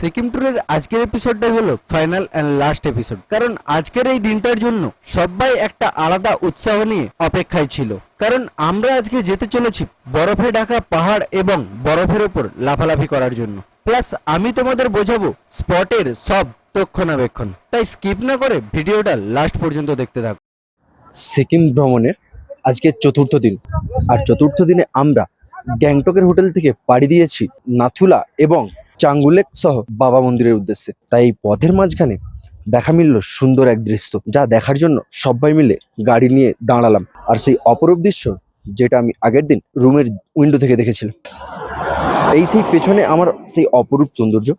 সিকিম ট্যুরের আজকের এপিসোডটাই হলো ফাইনাল এন্ড লাস্ট এপিসোড, কারণ আজকের এই দিনটার জন্য সবাই একটা আলাদা উৎসাহ নিয়ে অপেক্ষায় ছিল। কারণ আমরা আজকে যেতে চলেছি বরফে ঢাকা পাহাড় এবং বরফের উপর লাফালাফি করার জন্য। প্লাস আমি তোমাদের বোঝাবো স্পটের সব রক্ষণাবেক্ষণ, তাই স্কিপ না করে ভিডিওটা লাস্ট পর্যন্ত দেখতে থাকো। সিকিম ভ্রমণের আজকে চতুর্থ দিন, আর চতুর্থ দিনে আমরা গ্যাংটকের হোটেল থেকে পাড়ি দিয়েছি নাথুলা এবং চাঙ্গুলেক সহ বাবা মন্দিরের উদ্দেশ্যে। তাই এই পথের মাঝখানে দেখা মিলল সুন্দর এক দৃশ্য, যা দেখার জন্য সবাই মিলে গাড়ি নিয়ে দাঁড়ালাম। আর সেই অপরূপ দৃশ্য যেটা আমি আগের দিন রুমের উইন্ডো থেকে দেখেছিলাম, সেই পেছনে আমার সেই অপরূপ সৌন্দর্য,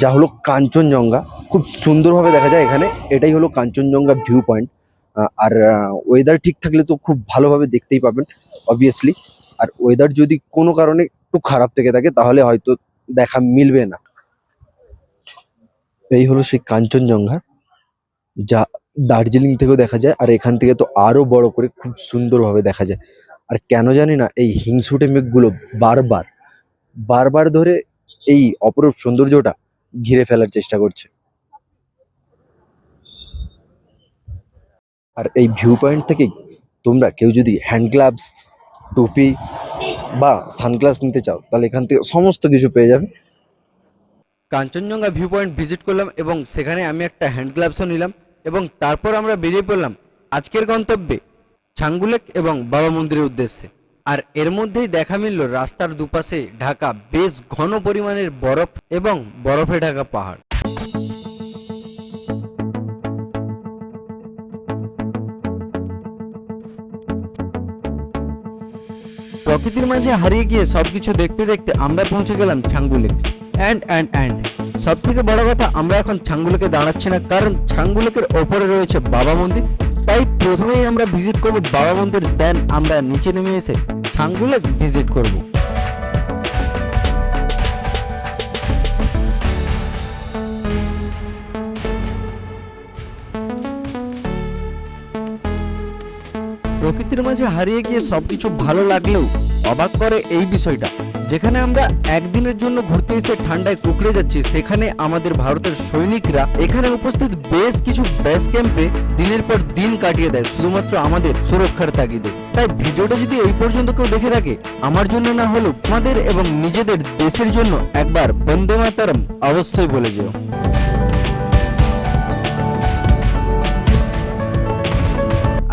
যা হলো কাঞ্চনজঙ্ঘা। খুব সুন্দরভাবে দেখা যায় এখানে, এটাই হলো কাঞ্চনজঙ্ঘা ভিউ পয়েন্ট। আর ওয়েদার ঠিক থাকলে তো খুব ভালোভাবে দেখতেই পাবেন অবভিয়াসলি। আর ওয়েদার যদি কোনো কারণে একটু খারাপ থেকে থাকে তাহলে হয়তো দেখা মিলবে না। এই হলো সেই কাঞ্চনজঙ্ঘা, যা দার্জিলিং থেকেও দেখা যায়, আর এখান থেকে তো আরো বড় করে খুব সুন্দরভাবে দেখা যায়। আর কেন জানি না এই হিংসুটে মেঘগুলো বারবার বারবার ধরে এই অপরূপ সৌন্দর্যটা ঘিরে ফেলার চেষ্টা করছে। আর এই ভিউ পয়েন্ট থেকেই তোমরা কেউ যদি হ্যান্ড গ্লাভস, টুপি বা সানগ্লাস নিতে চাও তাহলে এখান থেকে সমস্ত কিছু পেয়ে যাবে। কাঞ্চনজঙ্ঘা ভিউ পয়েন্ট ভিজিট করলাম এবং সেখানে আমি একটা হ্যান্ড গ্লাভসও নিলাম এবং তারপর আমরা বেরিয়ে পড়লাম আজকের গন্তব্যে ছাঙ্গুলেক এবং বাবা মন্দিরের উদ্দেশ্যে। আর এর মধ্যেই দেখা মিলল রাস্তার দুপাশে ঢাকা বেশ ঘন পরিমাণের বরফ এবং বরফে ঢাকা পাহাড়। প্রকৃতির মাঝে হারিয়ে গিয়ে সবকিছু দেখতে দেখতে আমরা পৌঁছে গেলাম ছাঙ্গুলেক। অ্যান্ড সব থেকে বড় কথা, আমরা এখন ছাঙ্গুলেকে দাঁড়াচ্ছি না, কারণ ছাঙ্গুলেকের ওপরে রয়েছে বাবা মন্দির। তাই প্রথমেই আমরা ভিজিট করব বাবা মন্দির, দেন আমরা নিচে নেমে এসে ছাঙ্গুলেক ভিজিট করব। প্রকৃতির মাঝে হারিয়ে গিয়ে সবকিছু ভালো লাগলেও অবাক করে এই বিষয়টা, যেখানে আমরা একদিনের জন্য ঘুরতে এসে ঠান্ডায় কুকড়ে যাচ্ছি, সেখানে আমাদের ভারতের সৈনিকরা এখানে উপস্থিত বেশ কিছু বেস ক্যাম্পে দিনের পর দিন কাটিয়ে দেয় শুধুমাত্র আমাদের সুরক্ষার তাগিদে। তাই ভিডিওটা যদি এই পর্যন্ত কেউ দেখে থাকে, আমার জন্য না হলেও আমাদের এবং নিজেদের দেশের জন্য একবার বন্দে মাতরম অবশ্যই বলে যেও।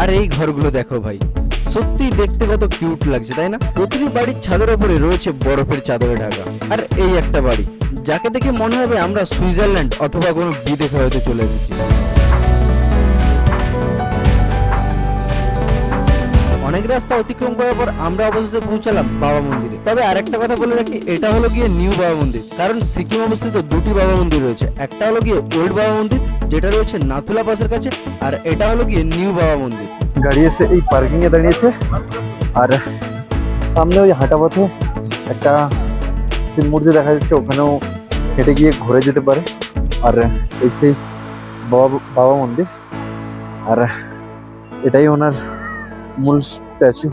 আর এই ঘরগুলো দেখো ভাই, সত্যি দেখতে কত কিউট লাগছে, তাই না? প্রতিটি বাড়ির ছাদের উপরে রয়েছে বরফের চাদরে ঢাকা। আর এই একটা বাড়ি, যাকে দেখে মনে হবে আমরা সুইজারল্যান্ড অথবা কোনো বিদেশে হয়তো চলে এসেছি। অনেক রাস্তা অতিক্রম করার পর আমরা অবশেষে পৌঁছালাম বাবা মন্দিরে। তবে আরেকটা কথা বলে রাখি, এটা হলো গিয়ে নিউ বাবা মন্দির, কারণ সিকিম অবস্থিত দুটি বাবা মন্দির রয়েছে। একটা হলো গিয়ে ওল্ড বাবা মন্দির, যেটা রয়েছে নাথুলা পাসের কাছে, আর এটা হলো গিয়ে নিউ বাবা মন্দির। গাড়ি এসে এই পার্কিং এ দাঁড়িয়েছে, আর সামনে ওই হাঁটা পথে একটা শিব মূর্তি দেখা যাচ্ছে, ওখানেও হেঁটে গিয়ে ঘুরে যেতে পারে। আর এই সেই বাবা মন্দির, আর এটাই ওনার মূল স্ট্যাচু।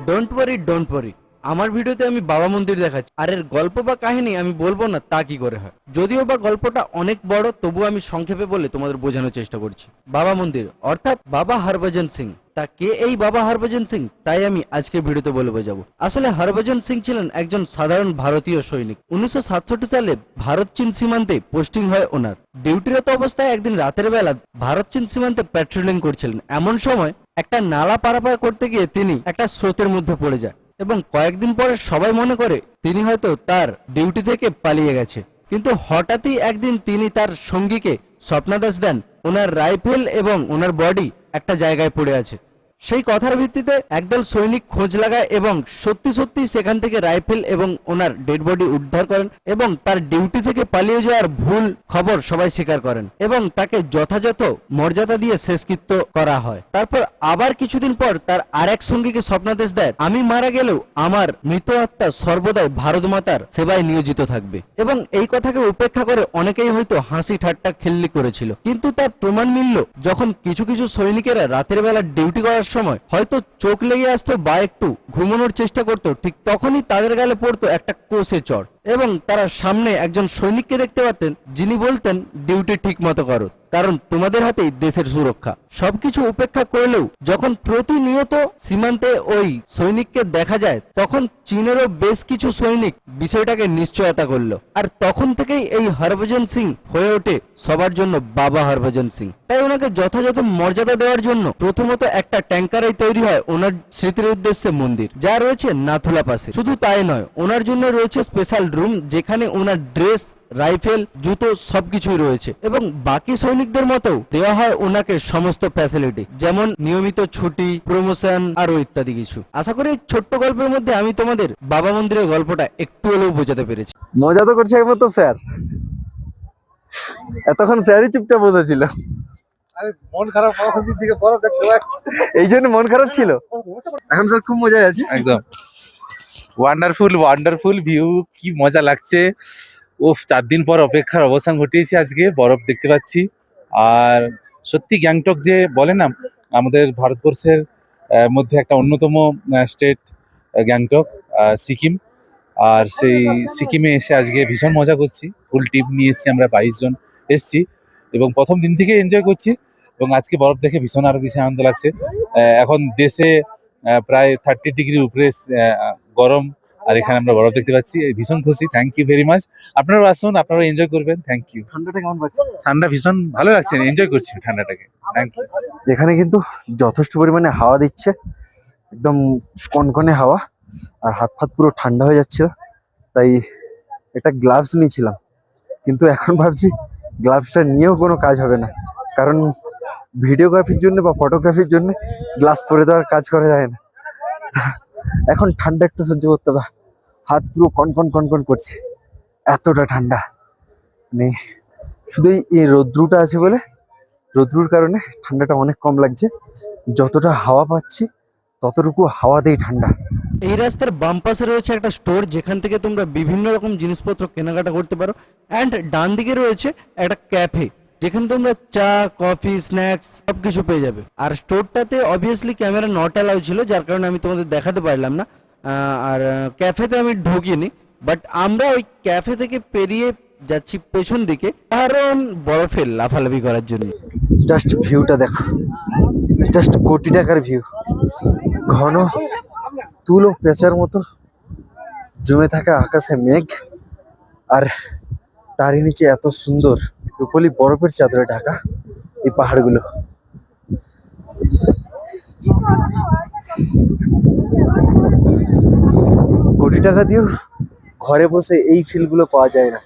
ডোন্ট ওয়ারি, আমার ভিডিওতে আমি বাবা মন্দির দেখাচ্ছি, আর এর গল্প বা কাহিনী আমি বলবো না তা কি করে হয়। যদিও বা গল্পটা অনেক বড়, তবু আমি সংক্ষেপে বলে তোমাদের বোঝানোর চেষ্টা করছি। বাবা মন্দির অর্থাৎ বাবা হরভজন সিং। তা কে এই বাবা হরভজন সিং, তাই আমি আজকে ভিডিওতে বলে বোঝাবো। আসলে হরভজন সিং ছিলেন একজন সাধারণ ভারতীয় সৈনিক। 1967 সালে ভারত চীন সীমান্তে পোস্টিং হয় ওনার। ডিউটিরত অবস্থায় একদিন রাতের বেলা ভারত চীন সীমান্তে প্যাট্রোলিং করছিলেন। এমন সময় একটা নালা পারাপার করতে গিয়ে তিনি একটা স্রোতের মধ্যে পড়ে যায় এবং কয়েকদিন পরে সবাই মনে করে তিনি হয়তো তার ডিউটি থেকে পালিয়ে গেছে। কিন্তু হঠাৎই একদিন তিনি তার সঙ্গীকে স্বপ্নাদেশ দেন ওনার রাইফেল এবং ওনার বডি একটা জায়গায় পড়ে আছে। সেই কথার ভিত্তিতে একদল সৈনিক খোঁজ লাগায় এবং সত্যি সেখান থেকে রাইফেল এবং ওনার ডেড বডি উদ্ধার করেন এবং তার ডিউটি থেকে পালিয়ে যাওয়ার ভুল খবর সবাই স্বীকার করেন এবং তাকে যথাযথ মর্যাদা দিয়ে শেষকৃত্য করা হয়। তারপর আবার কিছুদিন পর তার আরেক সঙ্গীকে স্বপ্নাদেশ দেয়, আমি মারা গেলেও আমার মৃত আত্মা সর্বদাই ভারত মাতার সেবায় নিয়োজিত থাকবে। এবং এই কথাকে উপেক্ষা করে অনেকেই হয়তো হাসি ঠাট্টা খেললি করেছিল, কিন্তু তার প্রমাণ মিলল যখন কিছু সৈনিকেরা রাতের বেলা ডিউটি করার সময় হয়তো চোখ লেগে আসতো বা একটু ঘুমানোর চেষ্টা করতো, ঠিক তখনই তাদের গালে পড়তো একটা কোষে চড় এবং তারা সামনে একজন সৈনিককে দেখতে পারতেন যিনি বলতেন ডিউটি ঠিক মতো করো, কারণ তোমাদের হাতেই দেশের সুরক্ষা। সবকিছু উপেক্ষা করলেও যখন প্রতিনিয়ত সীমান্তে ওই সৈনিককে দেখা যায়, তখন চীনেরও বেশ কিছু সৈনিক বিষয়টাকে নিশ্চয়তা করলো। আর তখন থেকেই এই হরভজন সিং হয়ে ওঠে সবার জন্য বাবা হরভজন সিং। তাই ওনাকে যথাযথ মর্যাদা দেওয়ার জন্য প্রথমত একটা ট্যাঙ্কারেই তৈরি হয় ওনার স্মৃতির উদ্দেশ্যে মন্দির, যা রয়েছে নাথুলা পাশে। শুধু তাই নয়, ওনার জন্য রয়েছে স্পেশাল রুম, যেখানে ওনার ড্রেস, রাইফেল, জুতো সবকিছুই রয়েছে। এবং বাকি সৈনিকদের মতো দেওয়া হয় ওনাকে সমস্ত ফ্যাসিলিটি, যেমন নিয়মিত ছুটি, প্রমোশন আরো ইত্যাদি কিছু। আশা করি এই ছোট্ট গল্পের মধ্যে আমি তোমাদের বাবা মন্দিরের গল্পটা একটু হলেও বোঝাতে পেরেছি। মজা তো করছে একবার তো স্যার, এতক্ষণ স্যারই চুপচাপ বসেছিল, আরে মন খারাপ হওয়ার দিক থেকে বরফ দেখতে এই জন্য মন খারাপ ছিল। এখন স্যার খুব মজা আছে। একদম ওয়ান্ডারফুল ওয়ান্ডারফুল ভিউ, কি মজা লাগছে। ওফ, 4 দিন পর অপেক্ষার অবসান ঘটিয়েছি, আজকে বরফ দেখতে পাচ্ছি। আর সত্যি গ্যাংটক যে বলে না, আমাদের ভারতবর্ষের মধ্যে একটা অন্যতম স্টেট গ্যাংটক, সিকিম। আর সেই সিকিমে এসে আজকে ভীষণ মজা করছি। ফুল টিম নিয়ে এসেছি, আমরা 22 জন এসেছি এবং প্রথম দিন থেকে এনজয় করছি। এবং আজকে বরফ দেখে ভীষণ আরো বেশি আনন্দ লাগছে। এখন দেশে প্রায় 30 ডিগ্রির উপরে গরম, আর এখানে আমরা বরফ দেখতে পাচ্ছি, ভীষণ খুশি। Thank you very much. আপনারাও আসুন, আপনারাও এনজয় করবেন। Thank you. ঠান্ডাটা কেমন পাচ্ছে? ঠান্ডা ভীষণ ভালো লাগছে, এনজয় করছি ঠান্ডাটাকে। Thank you. এখানে কিন্তু যথেষ্ট পরিমাণে হাওয়া দিচ্ছে, একদম কনকনে হাওয়া, আর হাত ফাত পুরো ঠান্ডা হয়ে যাচ্ছিল। তাই একটা গ্লাভস নিয়েছিলাম, কিন্তু এখন ভাবছি গ্লাভসটা নিয়েও কোনো কাজ হবে না, কারণ ভিডিওগ্রাফির জন্য বা ফটোগ্রাফির জন্য গ্লাভস পরে তো আর কাজ করা যায় না। এখন ঠান্ডা একটু সহ্য করতে হবে, হাত পুরো কনকন কনকন করছে, এতটা ঠান্ডা। মানে শুধু এই রৌদ্রুটা আছে বলে, রৌদ্রুর কারণে ঠান্ডাটা অনেক কম লাগছে। যতটা হাওয়া পাচ্ছি ততটুকু হাওয়াতেই ঠান্ডা। এই রাস্তার বাম পাশে রয়েছে একটা স্টোর, যেখান থেকে তোমরা বিভিন্ন রকম জিনিসপত্র কেনাকাটা করতে পারো। অ্যান্ড ডান দিকে রয়েছে একটা ক্যাফে, যেখানে তোমরা চা, কফি, স্ন্যাক্স সবকিছু পেয়ে যাবে। আর স্টোরটাতে অবভিয়াসলি ক্যামেরা নট অ্যালাউ ছিল, যার কারণে আমি তোমাদের দেখাতে পারলাম না। আর ক্যাফেতে আমি ঢুকিনি, বাট আমরা ওই ক্যাফে থেকে পেরিয়ে যাচ্ছি পেছন দিকে, কারণ বরফে লাফালাফি করার জন্য। জাস্ট ভিউটা দেখো, জাস্ট কোটি টাকার ভিউ। ঘন তুলো পেঁচার মতো জমে থাকা আকাশে মেঘ, আর তারই নিচে এত সুন্দর রূপলি বরফের চাদরে ঢাকা এই পাহাড়গুলো। কোটি টাকা দিয়েও ঘরে বসে এই ফিলগুলো পাওয়া যায় না।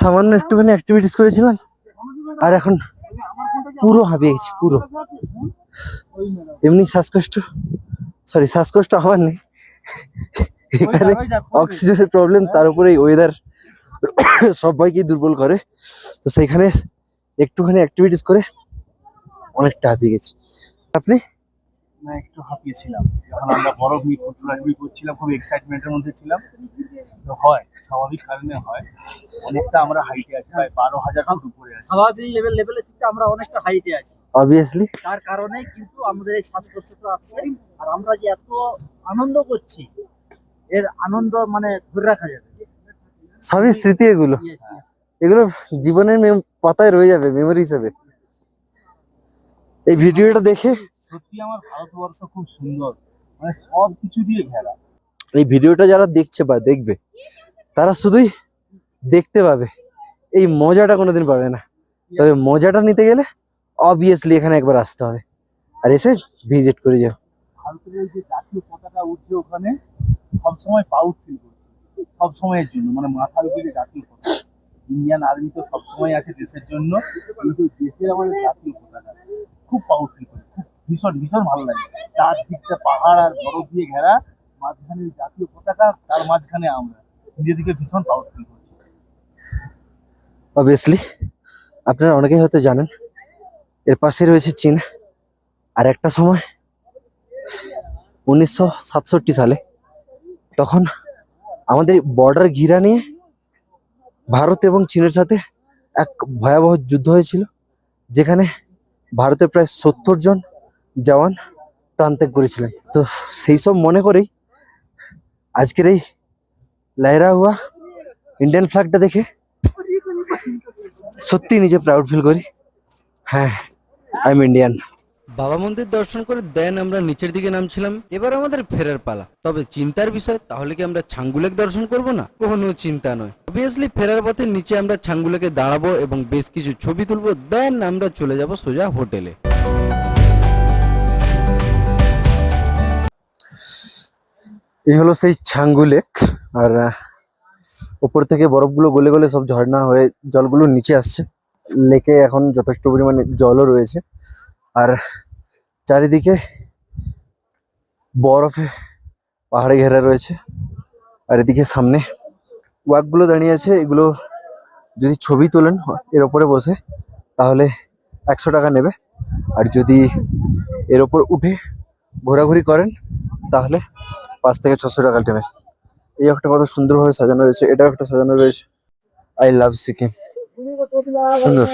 সামান্য একটুখানি অ্যাক্টিভিটিস করেছিলাম, আর এখন পুরো হাঁপিয়ে গেছি পুরো। এমনি শ্বাসকষ্ট, সরি শ্বাসকষ্ট আমার নেই, এখানে অক্সিজেনের প্রবলেম, তার উপরে ওয়েদার সবাইকে দুর্বল করে। তো সেইখানে একটুখানি অ্যাক্টিভিটিস করে অনেকটা হাঁপিয়ে গেছি। আপনি? না, একটু হাঁপিয়েছিলাম। যখন আমরা বরফ নিয়ে ঘোরাঘুরি করছিলাম, খুব এক্সাইটমেন্টের মধ্যে ছিলাম। তো হয়, স্বাভাবিক কারণে হয়। অনেকটা আমরা হাইটে আছি, প্রায় 12,000 ফুট উপরে আছি। স্বাভাবিক লেভেলের থেকে আমরা অনেকটা হাইটে আছি, অবভিয়াসলি তার কারণে কিন্তু আমাদের এই শ্বাসকষ্টটা আসছে। আর আমরা যে এত আনন্দ করছি, এর আনন্দ মানে ধরে রাখা যাবে। সবই স্মৃতি এগুলো, Yes, yes. এগুলো জীবনের পাতায় রয়ে যাবে মেমোরি হিসেবে। এই ভিডিওটা দেখে, সত্যি আমার ভারতবর্ষ খুব সুন্দর, মানে সব কিছু দিয়ে ঘেরা। এই ভিডিওটা যারা দেখছে বা দেখবে, তারা শুধুই দেখতে পাবে, এই মজাটা কোনোদিন পাবে না। তবে মজাটা নিতে গেলে অবভিয়াসলি এখানে একবার আসতে হবে, আর এসে ভিজিট করে যাও। ভারতের এই যে জাতীয় পতাকা উঠছে ওখানে, সবসময় প্রাউড ফিল করছি, সব সময়ের জন্য। মানে মাথার উপরে জাতীয় পতাকা, ইন্ডিয়ান আর্মি তো সবসময় আছে দেশের জন্য, কিন্তু দেশের আমাদের জাতীয় পতাকা খুব প্রাউড ফিল করি, খুব ভীষণ ভীষণ ভালো লাগে। চারদিকটা পাহাড় আর বরফ দিয়ে ঘেরা, মাঝখানে জাতীয় পতাকা, তার মাঝখানে আমরা নিজেদেরকে ভীষণ প্রাউড ফিল করছি। অবভিয়াসলি আপনারা অনেকেই হয়তো জানেন এর পাশে রয়েছে চীন। আর একটা সময় 1967 সালে তখন আমাদের বর্ডার ঘিরা নিয়ে ভারত এবং চীনের সাথে এক ভয়াবহ যুদ্ধ হয়েছিল, যেখানে ভারতের প্রায় 70 জন জওয়ান প্রাণ ত্যাগ করেছিলেন। তো সেই সব মনে করেই আজকের এই লহরা হুয়া ইন্ডিয়ান ফ্ল্যাগটা দেখে সত্যি নিজে প্রাউড ফিল করি। হ্যাঁ, আই এম ইন্ডিয়ান। বাবা মন্দির দর্শন করে দেন আমরা নিচের দিকে নামছিলাম। এবার আমাদের ফেরার পালা। তবে চিন্তার বিষয়, তাহলে কি আমরা ছাঙ্গুলেক দর্শন করব না? কোনো চিন্তা নয়। অবভিয়াসলি ফেরার পথে নিচে আমরা ছাঙ্গুলেকে দাঁড়াবো এবং বেশ কিছু ছবি তুলবো, দেন আমরা চলে যাব সোজা হোটেলে। এই হলো সেই ছাঙ্গু লেক। আর উপর থেকে বরফগুলো গলে গলে সব ঝর্ণা হয়ে জলগুলো নিচে আসছে। লেকে এখন যথেষ্ট পরিমাণে জলও রয়েছে, আর চারিদিকে বরফে পাহাড়ে ঘেরা রয়েছে। আর এদিকে সামনে ওয়াকগুলো দাঁড়িয়ে আছে। এগুলো যদি ছবি তোলেন এর ওপরে বসে তাহলে 100 টাকা নেবে, আর যদি এর ওপর উঠে ঘোরাঘুরি করেন তাহলে 5 থেকে 600 টাকা নেবে। এই একটা কত সুন্দরভাবে সাজানো রয়েছে, এটাও একটা সাজানো রয়েছে। আই লাভ সিকিম, সুন্দর।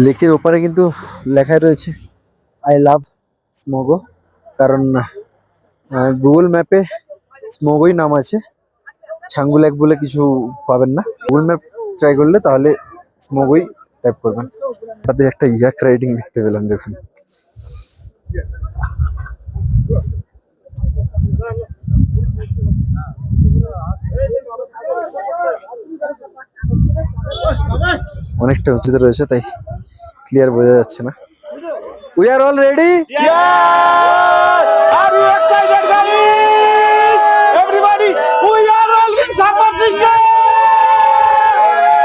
লেকের ওপারে কিন্তু লেখা রয়েছে আই লাভ স্মোগো, কারণ গুগল ম্যাপে স্মোগোই নাম আছে, ছাঙ্গু লেক বলে কিছু পাবেন না। গুগল ম্যাপ ট্রাই করলে তাহলে স্মোগোই টাইপ করবেন। তাদের একটা ইয়াক রাইডিং দেখতে পেলাম, দেখুন। অনেকটা উঁচুতে রয়েছে, তাই ক্লিয়ার বোঝা যাচ্ছে না। We are all ready. Are you excited, guys? Everybody, we are all in San Francisco.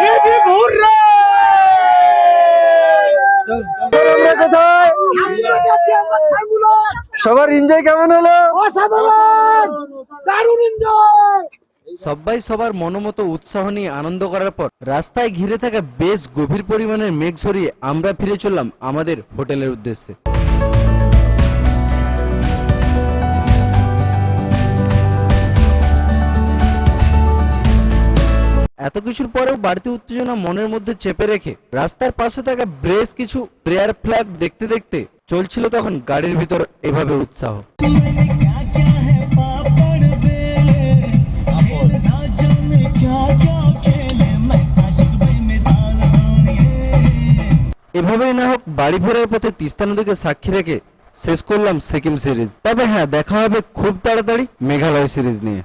Hip hooray! আমরা কোথায়? সবার এনজয় কেমন হলো? অসাধারণ, দারুণ এনজয়। সবাই সবার মনোমতো উৎসাহ নিয়ে আনন্দ করার পর রাস্তায় ঘিরে থাকা বেশ গভীর পরিমাণের মেঘ সরিয়ে আমরা ফিরে চললাম আমাদের হোটেলের উদ্দেশ্যে। এত কিছুর পরেও বাড়তি উত্তেজনা মনের মধ্যে চেপে রেখে রাস্তার পাশে থাকা বেশ কিছু প্রেয়ার ফ্ল্যাগ দেখতে দেখতে চলছিল তখন গাড়ির ভিতর এভাবে উৎসাহ। এভাবেই না হোক বাড়ি ফেরার পথে তিস্তা নদীকে সাক্ষী রেখে শেষ করলাম সিকিম সিরিজ। তবে হ্যাঁ, দেখা হবে খুব তাড়াতাড়ি মেঘালয় সিরিজ নিয়ে।